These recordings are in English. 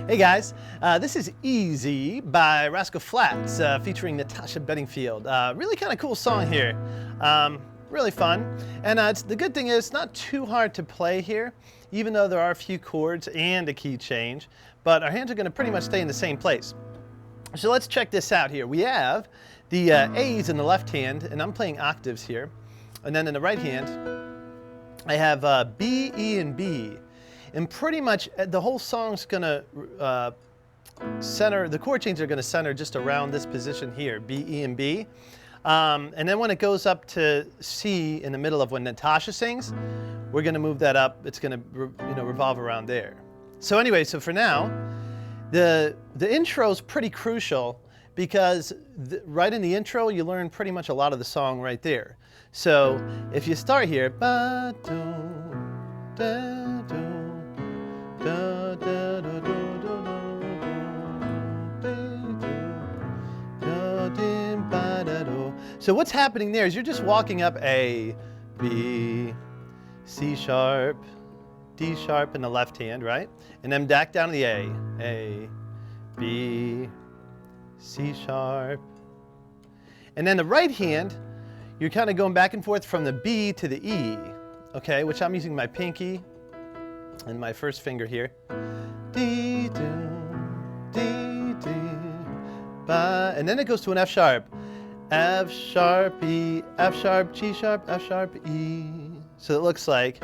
Hey guys, this is Easy by Rascal Flats featuring Natasha Bedingfield. Really kind of cool song here. Really fun. And the good thing is it's not too hard to play here, even though there are a few chords and a key change, but our hands are going to pretty much stay in the same place. So let's check this out here. We have the A's in the left hand, and I'm playing octaves here. And then in the right hand, I have B, E, and B. And pretty much the whole song's gonna center, the chord changes are gonna center just around this position here, B, E, and B. And then when it goes up to C in the middle of when Natasha sings, we're gonna move that up. It's gonna revolve around there. So anyway, so for now, the intro is pretty crucial because right in the intro, you learn pretty much a lot of the song right there. So if you start here, so what's happening there is you're just walking up A, B, C sharp, D sharp in the left hand, right? And then back down to the A, B, C sharp. And then the right hand, you're kind of going back and forth from the B to the E, okay? Which I'm using my pinky and my first finger here. D, do, D, D, ba, and then it goes to an F sharp. F sharp, E, F sharp, G sharp, F sharp, E. So it looks like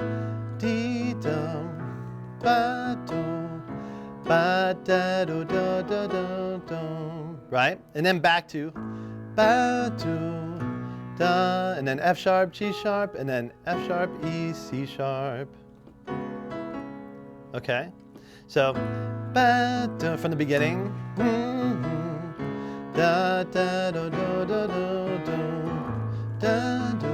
D, dum, ba, dum, ba, da, do, da, da, da, dum. Right? And then back to ba, do, da, and then F sharp, G sharp, and then F sharp, E, C sharp. Okay? So ba, do, from the beginning. Da da do do do do da do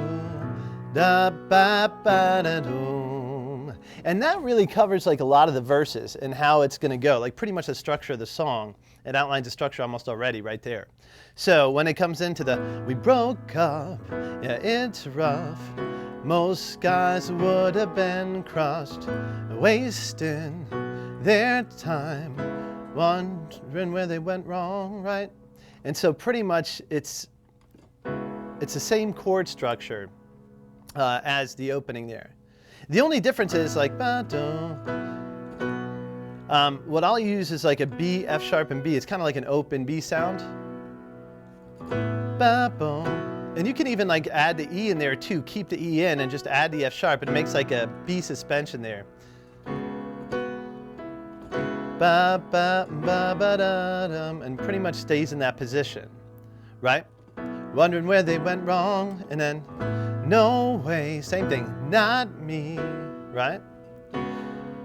da ba ba da do. And that really covers like a lot of the verses and how it's going to go, like pretty much the structure of the song. It outlines the structure almost already right there. So when it comes into the we broke up, yeah, it's rough. Most guys would have been crushed, wasting their time, wondering where they went wrong, right? And so pretty much it's the same chord structure as the opening there. The only difference is like what I'll use is like a B, F sharp, and B. It's kind of like an open B sound. And you can even like add the E in there too. Keep the E in and just add the F sharp, and it makes like a B suspension there. Ba, ba, ba, ba, da, dum, and pretty much stays in that position, right? Wondering where they went wrong, and then no way, same thing, not me, right?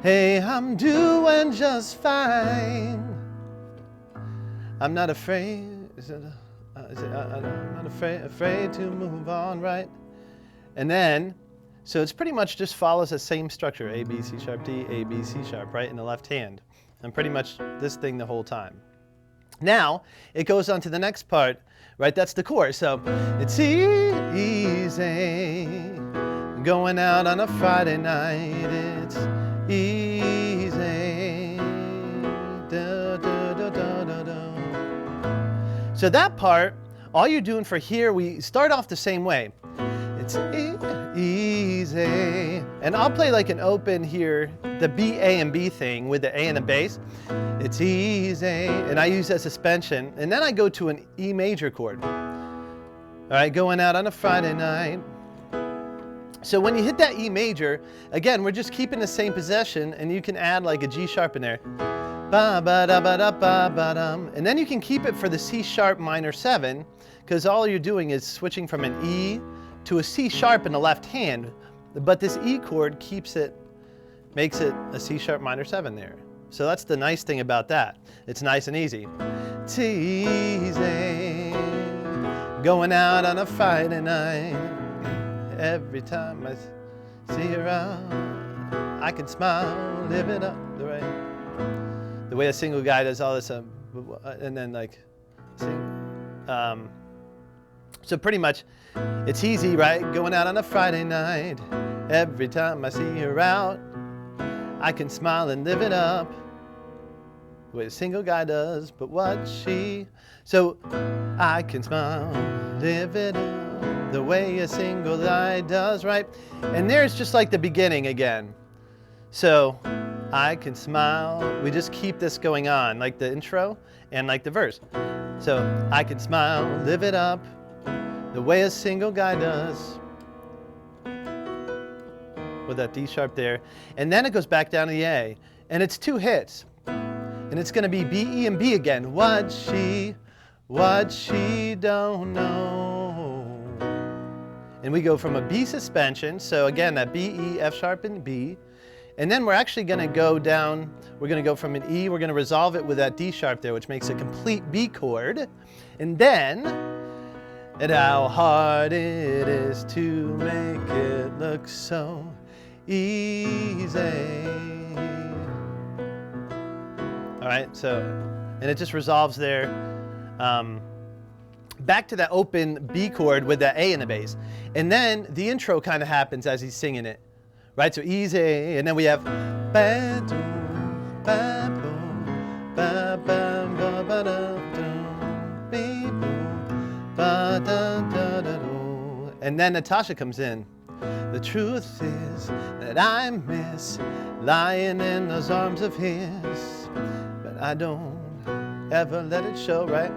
Hey, I'm doing just fine. I'm not afraid. I'm not afraid to move on, right? And then, so it's pretty much just follows the same structure: A, B, C sharp, D, A, B, C sharp, right, in the left hand. And pretty much this thing the whole time. Now, it goes on to the next part, right? That's the chorus. So, it's easy going out on a Friday night. It's easy. Da, da, da, da, da, da. So that part, all you're doing for here, we start off the same way. It's easy. And I'll play like an open here, the B, A, and B thing with the A and the bass. It's easy. And I use that suspension. And then I go to an E major chord. All right, going out on a Friday night. So when you hit that E major, again, we're just keeping the same possession, and you can add like a G sharp in there. Ba, ba, da, ba, da, ba, ba, dum. And then you can keep it for the C sharp minor 7, because all you're doing is switching from an E to a C sharp in the left hand, but this E chord makes it a C sharp minor 7 there. So that's the nice thing about that. It's nice and easy. It's easy going out on a Friday night. Every time I see her out, I can smile, live it up the way a single guy does all this, and then like sing. So pretty much, it's easy, right? Going out on a Friday night. Every time I see her out, I can smile and live it up. the way a single guy does, but what she, so I can smile, live it up, the way a single guy does, right? And there's just like the beginning again. So I can smile, we just keep this going on, like the intro and like the verse. So I can smile, live it up, the way a single guy does, with that D sharp there. And then it goes back down to the A. And it's 2 hits. And it's going to be B, E, and B again. What she don't know. And we go from a B suspension. So again, that B, E, F sharp, and B. And then we're actually going to go down, we're going to go from an E, we're going to resolve it with that D sharp there, which makes a complete B chord. And then, and how hard it is to make it look so easy. All right, so, and it just resolves there. Back to that open B chord with that A in the bass. And then the intro kind of happens as he's singing it. Right, so easy, and then we have and then Natasha comes in. The truth is that I miss lying in those arms of his, but I don't ever let it show, right?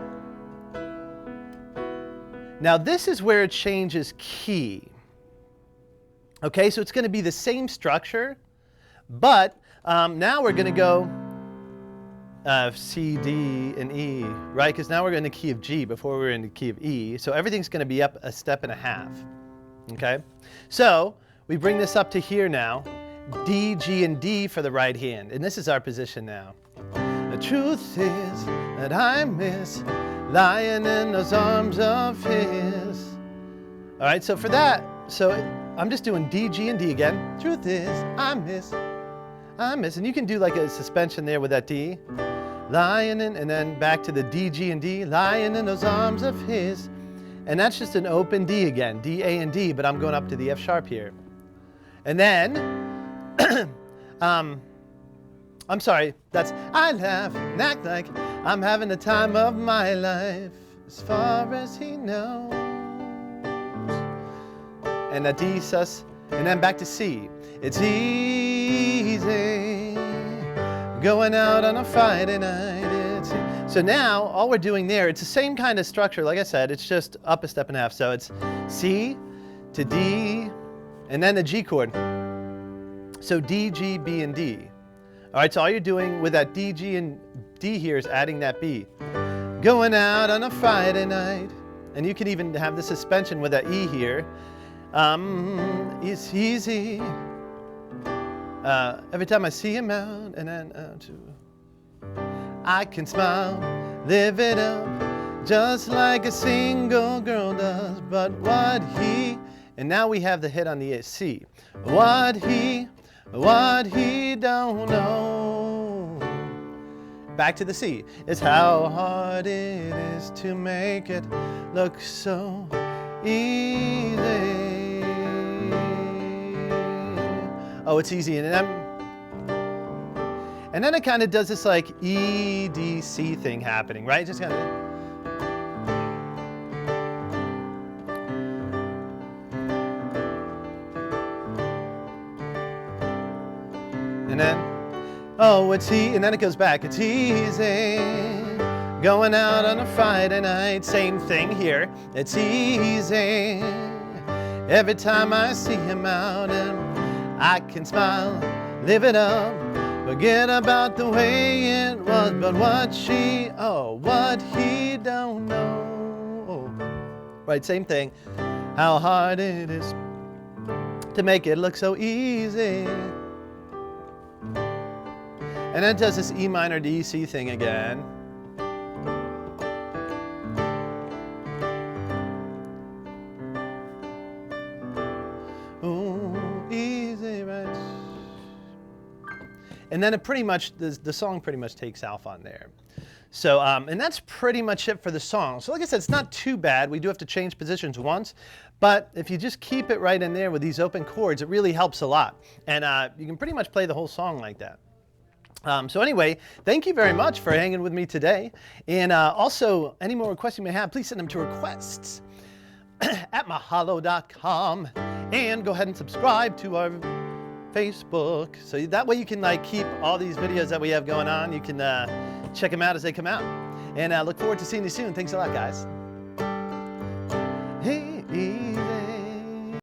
Now this is where it changes key. Okay, so it's going to be the same structure, but now we're going to go C, D, and E, right? Because now we're in the key of G before we were in the key of E. So everything's going to be up a step and a half. Okay, so we bring this up to here now, D, G, and D for the right hand, and this is our position now. The truth is that I miss lying in those arms of his. All right, so for that, so I'm just doing D, G, and D again. Truth is, I miss, and you can do like a suspension there with that D. Lying in, and then back to the D, G, and D, lying in those arms of his. And that's just an open D again, D, A, and D, but I'm going up to the F sharp here. And then, I'm sorry, that's, I laugh and act like I'm having the time of my life, as far as he knows. And a D, sus, and then back to C. It's easy going out on a Friday night. So now, all we're doing there, it's the same kind of structure, like I said, it's just up a step and a half. So it's C to D, and then the G chord. So D, G, B, and D. All right, so all you're doing with that D, G, and D here is adding that B. Going out on a Friday night. And you can even have the suspension with that E here. It's easy. Every time I see him out, and then I can smile, live it up, just like a single girl does. But what he, and now we have the hit on the C. What he don't know. Back to the C. It's how hard it is to make it look so easy. Oh, it's easy, and then it kind of does this like E, D, C thing happening, right? Just kind of. And then, oh, it's and then it goes back. It's easy going out on a Friday night. Same thing here. It's easy every time I see him out, and I can smile, live it up, forget about the way it was. But what she, oh, what he don't know. Right, same thing. How hard it is to make it look so easy. And then it does this E minor D C thing again. And then it pretty much, the song pretty much takes off on there. So, and that's pretty much it for the song. So like I said, it's not too bad. We do have to change positions once, but if you just keep it right in there with these open chords, it really helps a lot. And you can pretty much play the whole song like that. So anyway, thank you very much for hanging with me today. And also, any more requests you may have, please send them to requests at mahalo.com. And go ahead and subscribe to our Facebook. So that way you can like keep all these videos that we have going on. You can check them out as they come out. And look forward to seeing you soon. Thanks a lot, guys. Hey, easy.